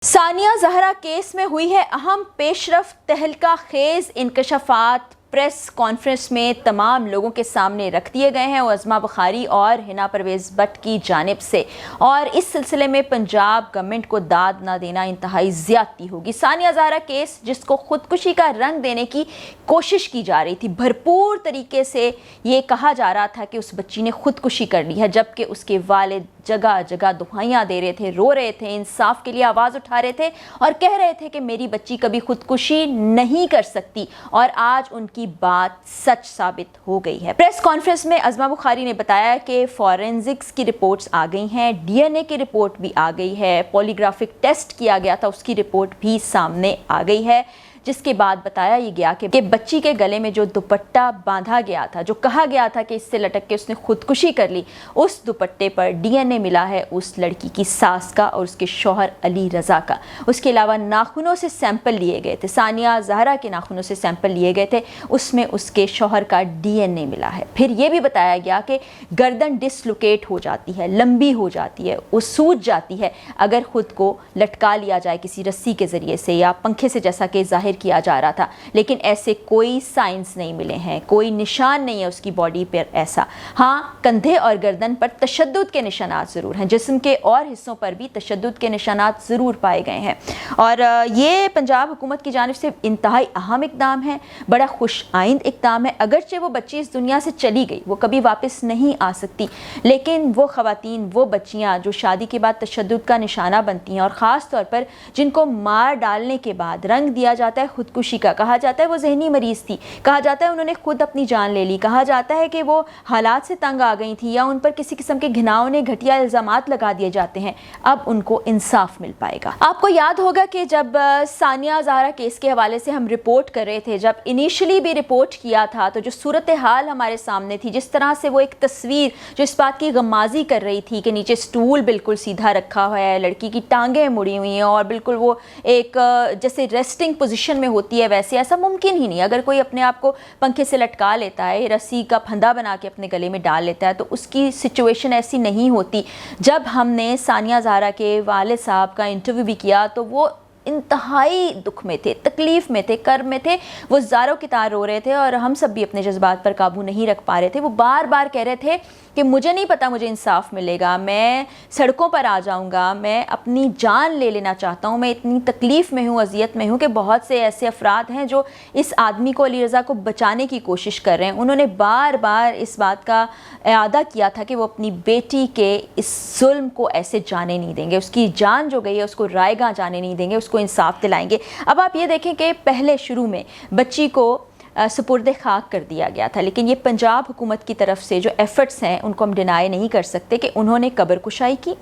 Sania Zahra case में हुई है अहम पेशरफ, तहलका खेज इंकशाफात प्रेस कॉन्फ्रेंस में तमाम लोगों के सामने रख दिए गए हैं अज़मा बुखारी और हिना परवेज़ भट्ट की जानिब से। और इस सिलसिले में पंजाब गवर्नमेंट को दाद ना देना इंतहाई ज़्यादती होगी। सानिया ज़हरा केस जिसको ख़ुदकुशी का रंग देने की कोशिश की जा रही थी, भरपूर तरीके से ये कहा जा रहा था कि उस बच्ची ने ख़ुदकुशी कर ली है, जबकि उसके वालिद जगह जगह दुहाइयाँ दे रहे थे, रो रहे थे, इंसाफ के लिए आवाज़ उठा रहे थे और कह रहे थे कि मेरी बच्ची कभी ख़ुदकुशी नहीं कर सकती। और आज उनकी बात सच साबित हो गई है। प्रेस कॉन्फ्रेंस में अज़मा बुखारी ने बताया कि फॉरेंसिक्स की रिपोर्ट्स आ गई हैं, डीएनए की रिपोर्ट भी आ गई है, पॉलीग्राफिक टेस्ट किया गया था उसकी रिपोर्ट भी सामने आ गई है, जिसके बाद बताया ये गया कि बच्ची के गले में जो दुपट्टा बांधा गया था, जो कहा गया था कि इससे लटक के उसने खुदकुशी कर ली, उस दुपट्टे पर डीएनए मिला है उस लड़की की सास का और उसके शौहर अली रज़ा का। उसके अलावा नाखूनों से सैंपल लिए गए थे, सानिया ज़हरा के नाखूनों से सैंपल लिए गए थे, उसमें उसके शौहर का डीएनए मिला है। फिर ये भी बताया गया कि गर्दन डिसलोकेट हो जाती है, लंबी हो जाती है, वो सूज जाती है अगर ख़ुद को लटका लिया जाए किसी रस्सी के ज़रिए से या पंखे से, जैसा कि ज़ाहिर किया जा रहा था। लेकिन ऐसे कोई साइंस नहीं मिले हैं, कोई निशान नहीं है उसकी बॉडी पर ऐसा। हाँ, कंधे और गर्दन पर तशद्दुद के निशानात ज़रूर हैं, जिस्म के और हिस्सों पर भी तशद्दुद के निशानात ज़रूर पाए गए हैं। और ये पंजाब हुकूमत की जानिब से इंतहाई अहम इक़दाम है, बड़ा खुश आइंद इक़दाम है। अगरचे वो बच्ची इस दुनिया से चली गई, वो कभी वापस नहीं आ सकती, लेकिन वो ख़वातीन, वो बच्चियाँ जो शादी के बाद तशद्दुद का निशाना बनती हैं और ख़ास तौर पर जिनको मार डालने के बाद रंग दिया जाता है खुदकुशी का, कहा जाता है वो जहनी मरीज थी, कहा जाता है उन्होंने खुद अपनी जान ले ली, कहा जाता है कि वो हालात से तंग आ गई थी या उन पर किसी किस्म के घिनौने घटिया इल्ज़ामात लगा दिए जाते हैं। अब उनको इंसाफ मिल पाएगा। आपको याद होगा कि जब सानिया ज़हरा केस के हवाले से हम रिपोर्ट कर रहे थे, जब इनिशियली भी रिपोर्ट किया था, तो जो सूरत हाल हमारे सामने थी, जिस तरह से वो एक तस्वीर जो इस बात की गमाजी कर रही थी कि नीचे स्टूल बिल्कुल सीधा रखा हुआ है, लड़की की टांगें मुड़ी हुई हैं और बिल्कुल वो एक जैसे रेस्टिंग पोजीशन में होती है, वैसे ऐसा मुमकिन ही नहीं। अगर कोई अपने आप को पंखे से लटका लेता है, रस्सी का फंदा बना के अपने गले में डाल लेता है, तो उसकी सिचुएशन ऐसी नहीं होती। जब हमने सानिया ज़हरा के वालिद साहब का इंटरव्यू भी किया तो वो इंतहाई दुख में थे, तकलीफ़ में थे, कर्ब में थे, वो ज़ारों की तार रो रहे थे और हम सब भी अपने जज्बात पर काबू नहीं रख पा रहे थे। वो बार बार कह रहे थे कि मुझे नहीं पता मुझे इंसाफ मिलेगा, मैं सड़कों पर आ जाऊंगा, मैं अपनी जान ले लेना चाहता हूँ, मैं इतनी तकलीफ़ में हूँ, अजियत में हूँ कि बहुत से ऐसे अफराद हैं जो इस आदमी को, अली रज़ा को बचाने की कोशिश कर रहे हैं। उन्होंने बार बार इस बात का इरादा किया था कि वो अपनी बेटी के इस जुल्म को ऐसे जाने नहीं देंगे, उसकी जान जो गई है उसको रायगा जाने नहीं देंगे, उसको इंसाफ दिलाएंगे। अब आप ये देखें कि पहले शुरू में बच्ची को सुपुर्द खाक कर दिया गया था, लेकिन ये पंजाब हुकूमत की तरफ से जो एफ़र्ट्स हैं उनको हम डिनाई नहीं कर सकते कि उन्होंने कब्र कुशाई की,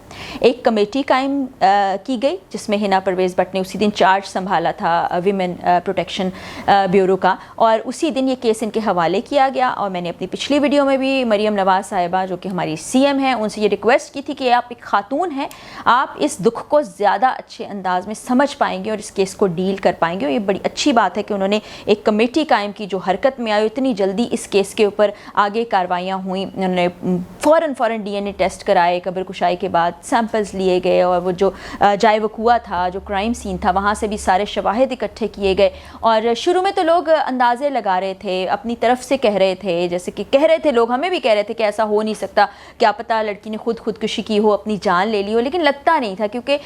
एक कमेटी कायम की गई जिसमें हिना परवेज़ भट्ट ने उसी दिन चार्ज संभाला था विमेन प्रोटेक्शन ब्यूरो का, और उसी दिन ये केस इनके हवाले किया गया। और मैंने अपनी पिछली वीडियो में भी मरीम नवाज़ साहिबा जो कि हमारी सीएम हैं, उनसे ये रिक्वेस्ट की थी कि आप एक खातून हैं, आप इस दुख को ज़्यादा अच्छे अंदाज में समझ पाएंगे और इस केस को डील कर पाएंगे। और ये बड़ी अच्छी बात है कि उन्होंने एक कमेटी कायम की जो हरकत में आई, इतनी जल्दी इस केस के ऊपर आगे कार्रवाइयाँ हुई। उन्होंने फ़ौरन डीएनए टेस्ट कराए, कब्र कुशाई के बाद सैंपल्स लिए गए और वो जो जाए वकुआ था, जो क्राइम सीन था, वहाँ से भी सारे शवाहिद इकट्ठे किए गए। और शुरू में तो लोग अंदाज़े लगा रहे थे, अपनी तरफ से कह रहे थे, जैसे कि कह रहे थे लोग, हमें भी कह रहे थे कि ऐसा हो नहीं सकता, क्या पता लड़की ने खुदकुशी की हो, अपनी जान ले ली हो, लेकिन लगता नहीं था क्योंकि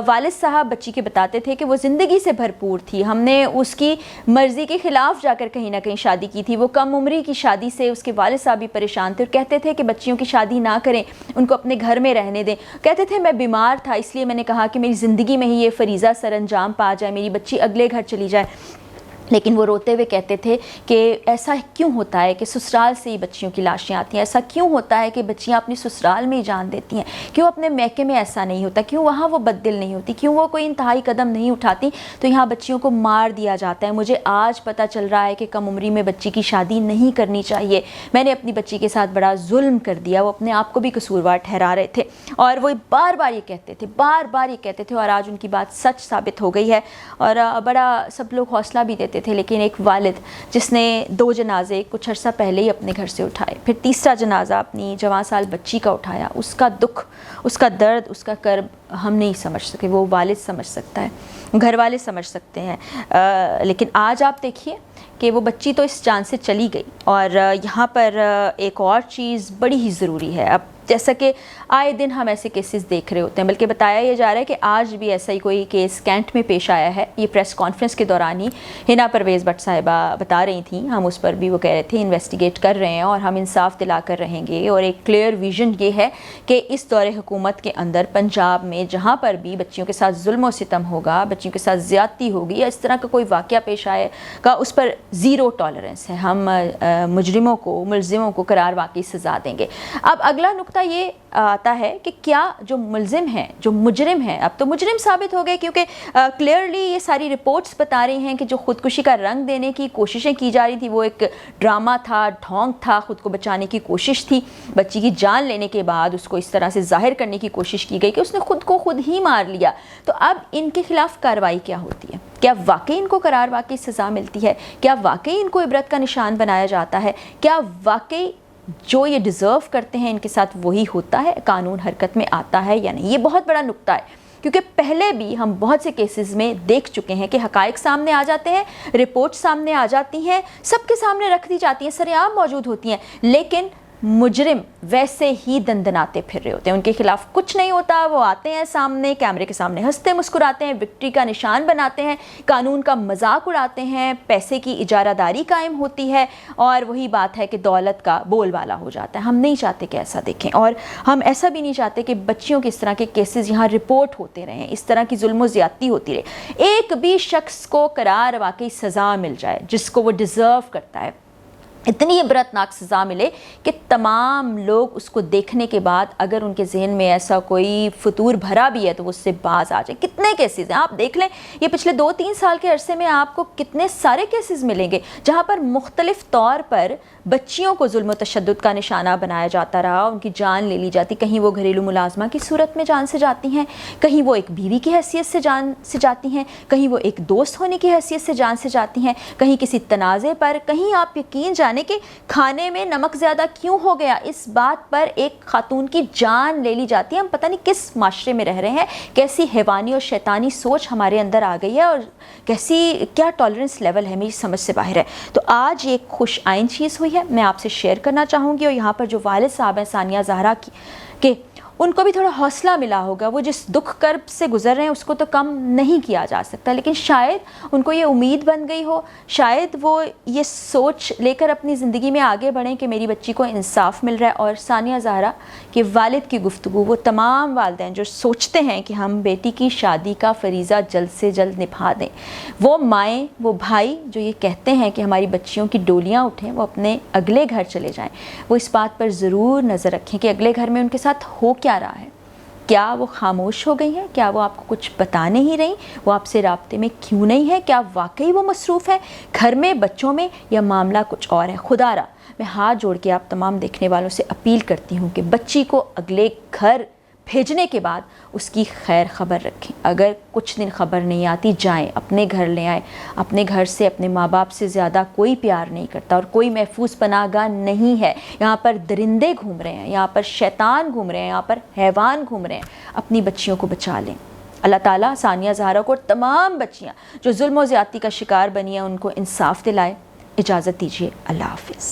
वालिद साहब बच्ची के बताते थे कि वो ज़िंदगी से भरपूर थी, हमने उसकी मर्ज़ी के ख़िलाफ़ जाकर कहीं ना कहीं शादी की थी। वो कम उम्री की शादी से उसके वालिद साहब भी परेशान थे और कहते थे कि बच्चियों की शादी ना करें, उनको अपने घर में रहने दें। कहते थे मैं बीमार था, इसलिए मैंने कहा कि मेरी ज़िंदगी में ही ये फरीज़ा सर अंजाम पा जाए, मेरी बच्ची अगले घर चली जाए। लेकिन वो रोते हुए कहते थे कि ऐसा क्यों होता है कि ससुराल से ही बच्चियों की लाशें आती हैं, ऐसा क्यों होता है कि बच्चियां अपनी ससुराल में ही जान देती हैं, क्यों अपने मैके में ऐसा नहीं होता, क्यों वहाँ वो बददिल नहीं होती, क्यों वो कोई इंतहाई कदम नहीं उठाती तो यहाँ बच्चियों को मार दिया जाता है। मुझे आज पता चल रहा है कि कम उम्री में बच्ची की शादी नहीं करनी चाहिए, मैंने अपनी बच्ची के साथ बड़ा जुल्म कर दिया। वो अपने आप को भी कसूरवार ठहरा रहे थे और वो बार बार ये कहते थे, बार बार ये कहते थे, और आज उनकी बात सच साबित हो गई है। और बड़ा सब लोग हौसला भी देते चुके थे, लेकिन एक वालिद जिसने 2 जनाजे कुछ अर्सा पहले ही अपने घर से उठाए, फिर तीसरा जनाजा अपनी जवां साल बच्ची का उठाया, उसका दुख, उसका दर्द, उसका कर्ब हम नहीं समझ सके, वो वालिद समझ सकता है, घर वाले समझ सकते हैं। लेकिन आज आप देखिए कि वो बच्ची तो इस जान से चली गई, और यहाँ पर एक और चीज़ बड़ी ही ज़रूरी है। अब जैसा कि आए दिन हम ऐसे केसेस देख रहे होते हैं, बल्कि बताया ये जा रहा है कि आज भी ऐसा ही कोई केस कैंट में पेश आया है। ये प्रेस कॉन्फ्रेंस के दौरान ही हिना परवेज़ भट्ट साहिबा बता रही थी, हम उस पर भी वो कह रहे थे इन्वेस्टिगेट कर रहे हैं और हम इंसाफ दिला कर रहेंगे, और एक क्लियर विजन ये है कि इस दौरे हुकूमत के अंदर पंजाब में जहाँ पर भी बच्चियों के साथ जुल्म और सितम होगा, बच्चियों के साथ ज़्यादती होगी या इस तरह का कोई वाक़या पेश आएगा, उस पर ज़ीरो टॉलरेंस है। हम मुजरिमों को, मुलजिमों को करार वाकई सज़ा देंगे। अब अगला नुक्ता ये आता है कि क्या जो मुलजिम हैं, जो मुजरिम हैं, अब तो मुजरिम साबित हो गए, क्योंकि क्लियरली ये सारी रिपोर्ट्स बता रही हैं कि जो ख़ुदकुशी का रंग देने की कोशिशें की जा रही थी वो एक ड्रामा था, ढोंग था, ख़ुद को बचाने की कोशिश थी। बच्ची की जान लेने के बाद उसको इस तरह से ज़ाहिर करने की कोशिश की गई कि उसने ख़ुद को खुद ही मार लिया। तो अब इनके ख़िलाफ़ कार्रवाई क्या होती है? क्या वाकई इनको करार वाकई सज़ा मिलती है? क्या वाकई इनको इबरत का निशान बनाया जाता है? क्या वाकई जो ये डिज़र्व करते हैं इनके साथ वही होता है, कानून हरकत में आता है या नहीं? ये बहुत बड़ा नुक्ता है, क्योंकि पहले भी हम बहुत से केसेस में देख चुके हैं कि हकाइक सामने आ जाते हैं, रिपोर्ट सामने आ जाती हैं, सबके सामने रख दी जाती हैं, सरेआम मौजूद होती हैं, लेकिन मुजरिम वैसे ही दंदनाते फिर रहे होते हैं, उनके खिलाफ कुछ नहीं होता। वो आते हैं सामने, कैमरे के सामने हंसते मुस्कुराते हैं, विक्ट्री का निशान बनाते हैं, कानून का मजाक उड़ाते हैं, पैसे की इजारादारी कायम होती है, और वही बात है कि दौलत का बोलबाला हो जाता है। हम नहीं चाहते कि ऐसा देखें, और हम ऐसा भी नहीं चाहते कि बच्चियों के इस तरह के केसेस यहाँ रिपोर्ट होते रहें, इस तरह की जुल्म ज़्यादती होती रहे। एक भी शख्स को करार वाकई सज़ा मिल जाए जिसको वो डिज़र्व करता है, इतनी इबरतनाक सज़ा मिले कि तमाम लोग उसको देखने के बाद अगर उनके जहन में ऐसा कोई फतूर भरा भी है तो वो उससे बाज आ जाए। कितने केसेस हैं आप देख लें, ये पिछले 2-3 साल के अरसे में आपको कितने सारे केसेस मिलेंगे जहाँ पर मुख्तलिफ तौर पर बच्चियों को जुल्म तशद्दुद का निशाना बनाया जाता रहा, उनकी जान ले ली जाती। कहीं वो घरेलू मुलाजमा की सूरत में जान से जाती हैं, कहीं वो एक बीवी की हैसियत से जान से जाती हैं, कहीं वो एक दोस्त होने की हैसियत से जान से जाती हैं, कहीं किसी तनाज़े पर, कहीं आप यकीन जाने कि खाने में नमक ज़्यादा क्यों हो गया, इस बात पर एक खातून की जान ले ली जाती है। हम पता नहीं किस माशरे में रह रहे हैं, कैसी हैवानी और शैतानी सोच हमारे अंदर आ गई है, और कैसी क्या टॉलरेंस लेवल है, मेरी समझ से बाहर है। तो आज ये खुश आइन चीज़ हुई है, मैं आपसे शेयर करना चाहूँगी। और यहाँ पर जो वालिद साहब हैं सानिया ज़हरा की, के उनको भी थोड़ा हौसला मिला होगा। वो जिस दुख कर्ब से गुजर रहे हैं उसको तो कम नहीं किया जा सकता, लेकिन शायद उनको ये उम्मीद बन गई हो, शायद वो ये सोच लेकर अपनी ज़िंदगी में आगे बढ़ें कि मेरी बच्ची को इंसाफ मिल रहा है। और सानिया ज़हरा के वालिद की गुफ्तगू, वो तमाम वालिदैन जो सोचते हैं कि हम बेटी की शादी का फरीज़ा जल्द से जल्द निभा दें, वो माएँ, वो भाई जो ये कहते हैं कि हमारी बच्चियों की डोलियाँ उठें, वो अपने अगले घर चले जाएँ, वो इस बात पर ज़रूर नज़र रखें कि अगले घर में उनके साथ हो क्या रहा है। क्या वो खामोश हो गई हैं? क्या वो आपको कुछ बता नहीं रही? वो आपसे राब्ते में क्यों नहीं है? क्या वाकई वो मसरूफ़ है घर में, बच्चों में, या मामला कुछ और है? खुदारा मैं हाथ जोड़ के आप तमाम देखने वालों से अपील करती हूँ कि बच्ची को अगले घर भेजने के बाद उसकी खैर ख़बर रखें। अगर कुछ दिन ख़बर नहीं आती, जाएं, अपने घर ले आएँ। अपने घर से, अपने माँ बाप से ज़्यादा कोई प्यार नहीं करता, और कोई महफूज पनाहगाह नहीं है। यहाँ पर दरिंदे घूम रहे हैं, यहाँ पर शैतान घूम रहे हैं, यहाँ पर हैवान घूम रहे हैं। अपनी बच्चियों को बचा लें। अल्लाह ताला सानिया ज़हरा को और तमाम बच्चियाँ जो जुल्म और ज़्यादती का शिकार बनी हैं उनको इंसाफ दिलाए। इजाज़त दीजिए, अल्लाह हाफ़िज़।